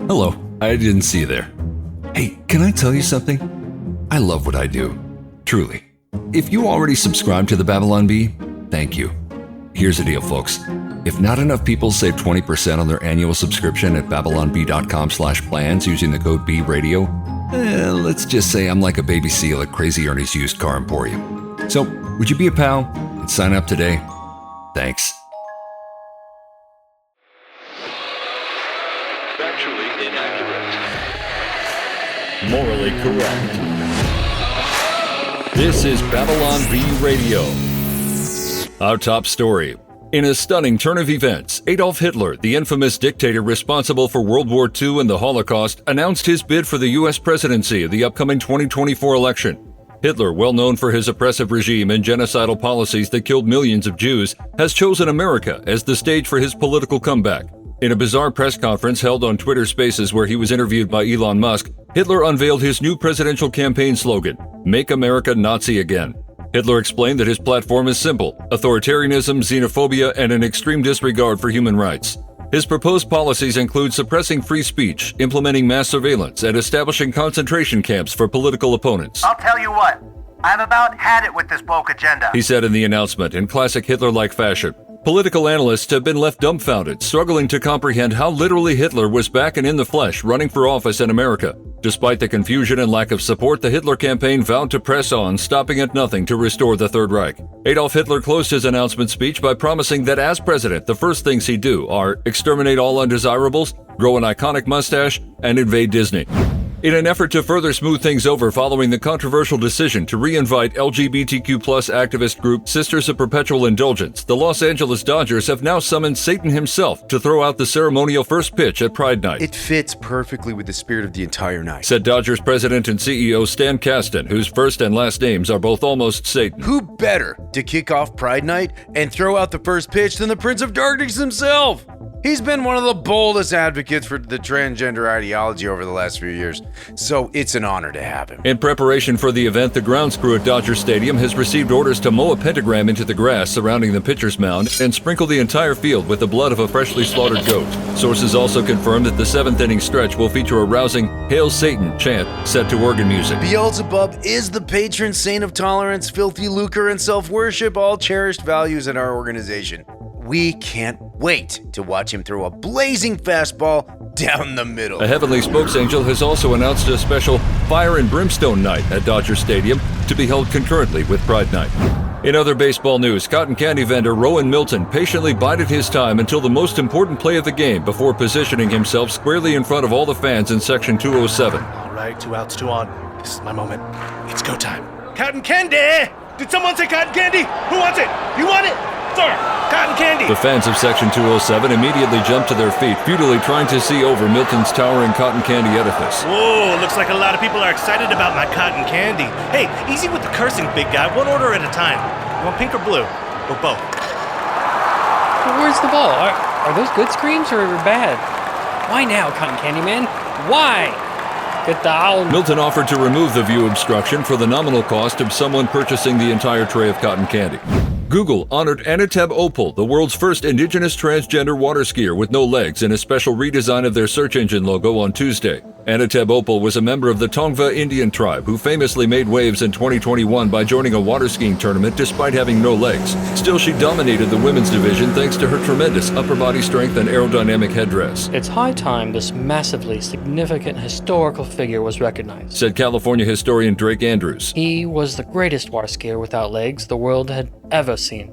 Hello, I didn't see you there. Hey, can I tell you something? I love what I do. Truly. If you already subscribe to the Babylon Bee, thank you. Here's the deal, folks. If not enough people save 20% on their annual subscription at babylonbee.com/plans using the code BRadio, let's just say I'm like a baby seal at Crazy Ernie's used car emporium. So, would you be a pal and sign up today? Thanks. Factually inaccurate. Morally correct. This is Babylon Bee Radio. Our top story. In a stunning turn of events, Adolf Hitler, the infamous dictator responsible for World War II and the Holocaust, announced his bid for the U.S. presidency of the upcoming 2024 election. Hitler, well known for his oppressive regime and genocidal policies that killed millions of Jews, has chosen America as the stage for his political comeback. In a bizarre press conference held on Twitter Spaces where he was interviewed by Elon Musk, Hitler unveiled his new presidential campaign slogan, "Make America Nazi Again." Hitler explained that his platform is simple: authoritarianism, xenophobia, and an extreme disregard for human rights. His proposed policies include suppressing free speech, implementing mass surveillance, and establishing concentration camps for political opponents. I'll tell you what, I've about had it with this woke agenda, he said in the announcement in classic Hitler-like fashion. Political analysts have been left dumbfounded, struggling to comprehend how literally Hitler was back and in the flesh running for office in America. Despite the confusion and lack of support, the Hitler campaign vowed to press on, stopping at nothing to restore the Third Reich. Adolf Hitler closed his announcement speech by promising that as president, the first things he'd do are exterminate all undesirables, grow an iconic mustache, and invade Disney. In an effort to further smooth things over following the controversial decision to re-invite LGBTQ+ activist group Sisters of Perpetual Indulgence, the Los Angeles Dodgers have now summoned Satan himself to throw out the ceremonial first pitch at Pride Night. It fits perfectly with the spirit of the entire night, said Dodgers president and CEO Stan Kasten, whose first and last names are both almost Satan. Who better to kick off Pride Night and throw out the first pitch than the Prince of Darkness himself? He's been one of the boldest advocates for the transgender ideology over the last few years, so it's an honor to have him. In preparation for the event, the grounds crew at Dodger Stadium has received orders to mow a pentagram into the grass surrounding the pitcher's mound and sprinkle the entire field with the blood of a freshly slaughtered goat. Sources also confirmed that the seventh-inning stretch will feature a rousing "Hail Satan" chant set to organ music. Beelzebub is the patron saint of tolerance, filthy lucre, and self-worship, all cherished values in our organization. We can't wait to watch him throw a blazing fastball down the middle. A heavenly spokesangel has also announced a special Fire and Brimstone Night at Dodger Stadium to be held concurrently with Pride Night. In other baseball news, cotton candy vendor Rowan Milton patiently bided his time until the most important play of the game before positioning himself squarely in front of all the fans in Section 207. All right, 2 outs, 2 on. This is my moment. It's go time. Cotton candy! Did someone say cotton candy? Who wants it? You want it? Sir, cotton candy! The fans of Section 207 immediately jumped to their feet, futilely trying to see over Milton's towering cotton candy edifice. Whoa, looks like a lot of people are excited about my cotton candy. Hey, easy with the cursing, big guy. One order at a time. You want pink or blue? Or both? Where's the ball? Are those good screams or bad? Why now, Cotton Candy Man? Why? Get down. Milton offered to remove the view obstruction for the nominal cost of someone purchasing the entire tray of cotton candy. Google honored Anateb Opal, the world's first indigenous transgender water skier with no legs, in a special redesign of their search engine logo on Tuesday. Anateb Opal was a member of the Tongva Indian tribe who famously made waves in 2021 by joining a water skiing tournament despite having no legs. Still, she dominated the women's division thanks to her tremendous upper body strength and aerodynamic headdress. It's high time this massively significant historical figure was recognized, said California historian Drake Andrews. He was the greatest water skier without legs the world had ever seen.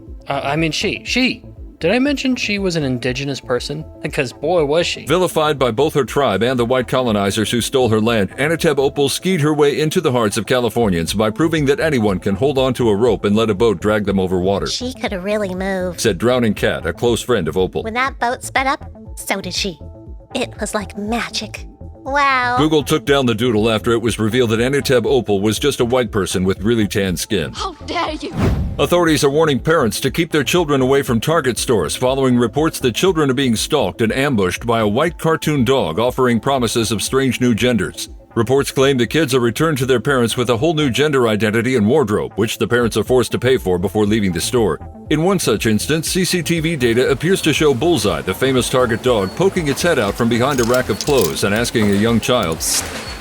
She. Did I mention she was an indigenous person? Because boy was she. Vilified by both her tribe and the white colonizers who stole her land, Anateb Opal skied her way into the hearts of Californians by proving that anyone can hold onto a rope and let a boat drag them over water. She could really move, said Drowning Cat, a close friend of Opal. When that boat sped up, so did she. It was like magic. Wow. Google took down the doodle after it was revealed that Anateb Opal was just a white person with really tan skin. How dare you! Authorities are warning parents to keep their children away from Target stores following reports that children are being stalked and ambushed by a white cartoon dog offering promises of strange new genders. Reports claim the kids are returned to their parents with a whole new gender identity and wardrobe, which the parents are forced to pay for before leaving the store. In one such instance, CCTV data appears to show Bullseye, the famous Target dog, poking its head out from behind a rack of clothes and asking a young child,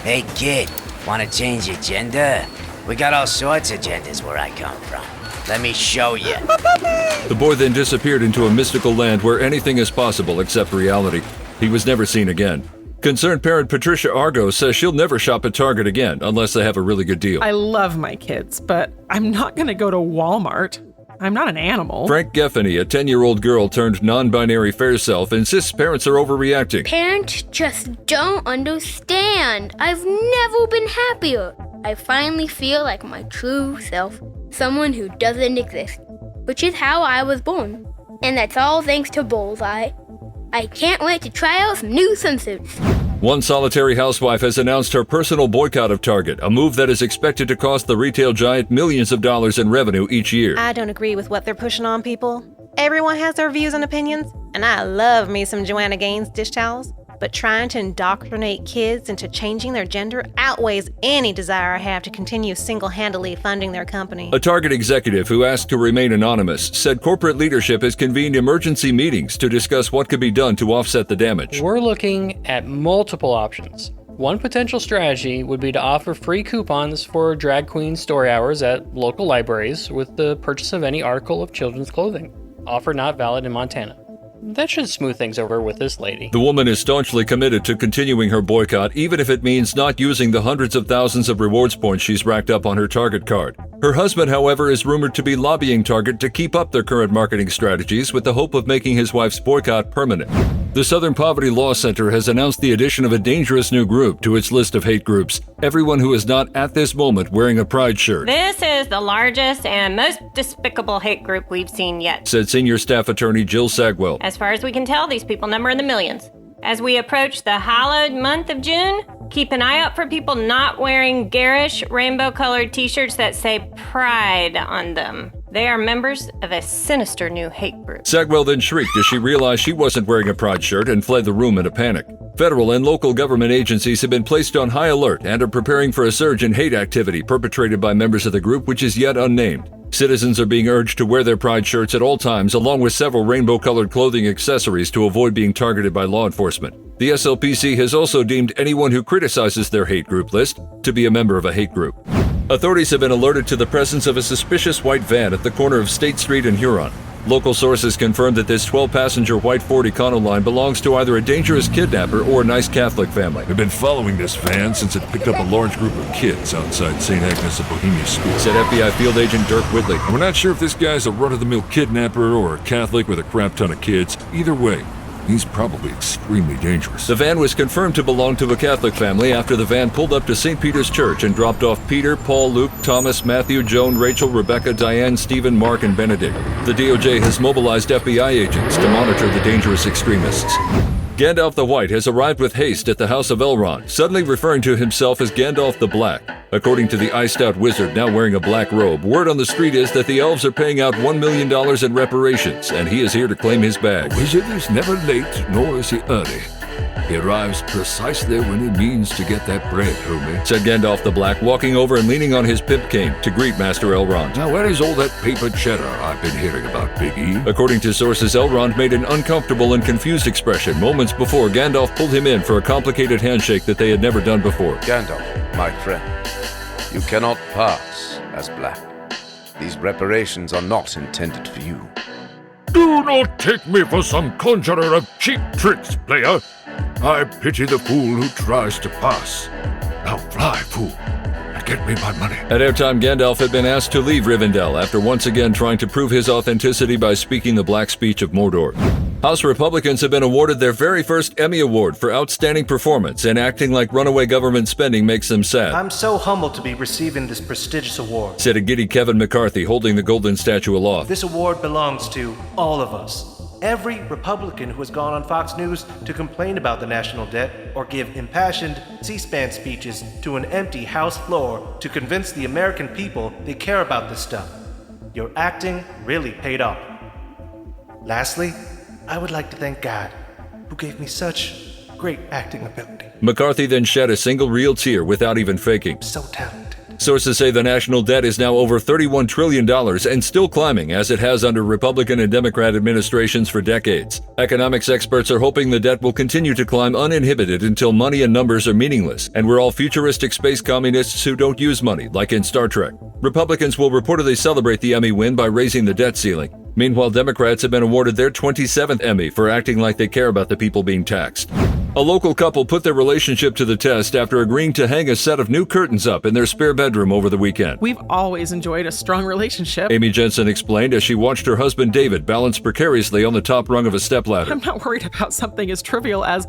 Hey kid, wanna change your gender? We got all sorts of genders where I come from. Let me show you. The boy then disappeared into a mystical land where anything is possible except reality. He was never seen again. Concerned parent Patricia Argo says she'll never shop at Target again unless they have a really good deal. I love my kids, but I'm not going to go to Walmart. I'm not an animal. Frank Geffany, a 10-year-old girl turned non-binary fair self, insists parents are overreacting. Parents just don't understand. I've never been happier. I finally feel like my true self, someone who doesn't exist, which is how I was born. And that's all thanks to Bullseye. I can't wait to try out some new swimsuits. One solitary housewife has announced her personal boycott of Target, a move that is expected to cost the retail giant millions of dollars in revenue each year. I don't agree with what they're pushing on people. Everyone has their views and opinions, and I love me some Joanna Gaines dish towels. But trying to indoctrinate kids into changing their gender outweighs any desire I have to continue single-handedly funding their company. A Target executive who asked to remain anonymous said corporate leadership has convened emergency meetings to discuss what could be done to offset the damage. We're looking at multiple options. One potential strategy would be to offer free coupons for drag queen story hours at local libraries with the purchase of any article of children's clothing. Offer not valid in Montana. That should smooth things over with this lady. The woman is staunchly committed to continuing her boycott, even if it means not using the hundreds of thousands of rewards points she's racked up on her Target card. Her husband, however, is rumored to be lobbying Target to keep up their current marketing strategies with the hope of making his wife's boycott permanent. The Southern Poverty Law Center has announced the addition of a dangerous new group to its list of hate groups. Everyone who is not at this moment wearing a pride shirt. This is the largest and most despicable hate group we've seen yet, said senior staff attorney Jill Sagwell. As far as we can tell, these people number in the millions. As we approach the hallowed month of June, keep an eye out for people not wearing garish, rainbow-colored t-shirts that say pride on them. They are members of a sinister new hate group. Sagwell then shrieked as she realized she wasn't wearing a pride shirt and fled the room in a panic. Federal and local government agencies have been placed on high alert and are preparing for a surge in hate activity perpetrated by members of the group, which is yet unnamed. Citizens are being urged to wear their pride shirts at all times, along with several rainbow-colored clothing accessories to avoid being targeted by law enforcement. The SLPC has also deemed anyone who criticizes their hate group list to be a member of a hate group. Authorities have been alerted to the presence of a suspicious white van at the corner of State Street and Huron. Local sources confirmed that this 12-passenger white Ford Econoline belongs to either a dangerous kidnapper or a nice Catholic family. We've been following this van since it picked up a large group of kids outside St. Agnes of Bohemia School, said FBI Field Agent Dirk Whitley. We're not sure if this guy's a run-of-the-mill kidnapper or a Catholic with a crap ton of kids. Either way, he's probably extremely dangerous. The van was confirmed to belong to a Catholic family after the van pulled up to St. Peter's Church and dropped off Peter, Paul, Luke, Thomas, Matthew, Joan, Rachel, Rebecca, Diane, Stephen, Mark, and Benedict. The DOJ has mobilized FBI agents to monitor the dangerous extremists. Gandalf the White has arrived with haste at the House of Elrond, suddenly referring to himself as Gandalf the Black. According to the iced-out wizard now wearing a black robe, word on the street is that the elves are paying out $1 million in reparations, and he is here to claim his bag. A wizard is never late, nor is he early. He arrives precisely when he means to get that bread, homie, said Gandalf the Black, walking over and leaning on his pimp cane to greet Master Elrond. Now where is all that paper cheddar I've been hearing about, Big E? According to sources, Elrond made an uncomfortable and confused expression moments before Gandalf pulled him in for a complicated handshake that they had never done before. Gandalf, my friend, you cannot pass as black. These reparations are not intended for you. Do not take me for some conjurer of cheap tricks, player. I pity the fool who tries to pass. Now fly, fool, and get me my money. At airtime, Gandalf had been asked to leave Rivendell after once again trying to prove his authenticity by speaking the black speech of Mordor. House Republicans have been awarded their very first Emmy Award for outstanding performance, and acting like runaway government spending makes them sad. I'm so humbled to be receiving this prestigious award, said a giddy Kevin McCarthy holding the golden statue aloft. This award belongs to all of us. Every Republican who has gone on Fox News to complain about the national debt or give impassioned C-SPAN speeches to an empty House floor to convince the American people they care about this stuff. Your acting really paid off. Lastly, I would like to thank God, who gave me such great acting ability. McCarthy then shed a single real tear without even faking. So talented. Sources say the national debt is now over $31 trillion and still climbing, as it has under Republican and Democrat administrations for decades. Economics experts are hoping the debt will continue to climb uninhibited until money and numbers are meaningless, and we're all futuristic space communists who don't use money, like in Star Trek. Republicans will reportedly celebrate the Emmy win by raising the debt ceiling. Meanwhile, Democrats have been awarded their 27th Emmy for acting like they care about the people being taxed. A local couple put their relationship to the test after agreeing to hang a set of new curtains up in their spare bedroom over the weekend. We've always enjoyed a strong relationship. Amy Jensen explained as she watched her husband David balance precariously on the top rung of a stepladder. I'm not worried about something as trivial as,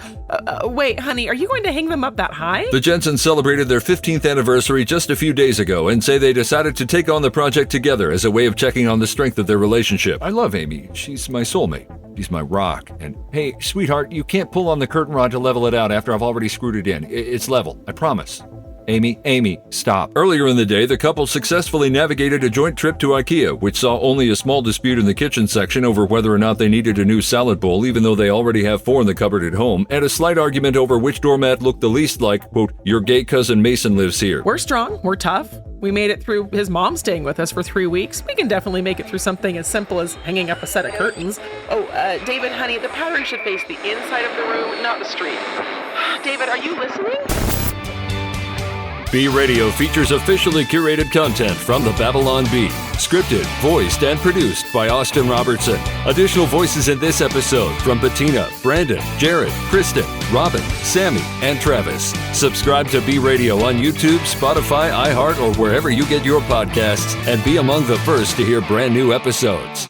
wait, honey, are you going to hang them up that high? The Jensens celebrated their 15th anniversary just a few days ago and say they decided to take on the project together as a way of checking on the strength of their relationship. I love Amy. She's my soulmate. She's my rock. And hey, sweetheart, you can't pull on the curtain rod to level it out after I've already screwed it in. It's level. I promise. Amy, stop. Earlier in the day, the couple successfully navigated a joint trip to IKEA, which saw only a small dispute in the kitchen section over whether or not they needed a new salad bowl, even though they already have 4 in the cupboard at home, and a slight argument over which doormat looked the least like, quote, your gay cousin Mason lives here. We're strong. We're tough. We made it through his mom staying with us for 3 weeks. We can definitely make it through something as simple as hanging up a set of curtains. Oh, David, honey, the pattern should face the inside of the room, not the street. David, are you listening? B Radio features officially curated content from the Babylon Bee. Scripted, voiced, and produced by Austin Robertson. Additional voices in this episode from Bettina, Brandon, Jared, Kristen, Robin, Sammy, and Travis. Subscribe to B Radio on YouTube, Spotify, iHeart, or wherever you get your podcasts, and be among the first to hear brand new episodes.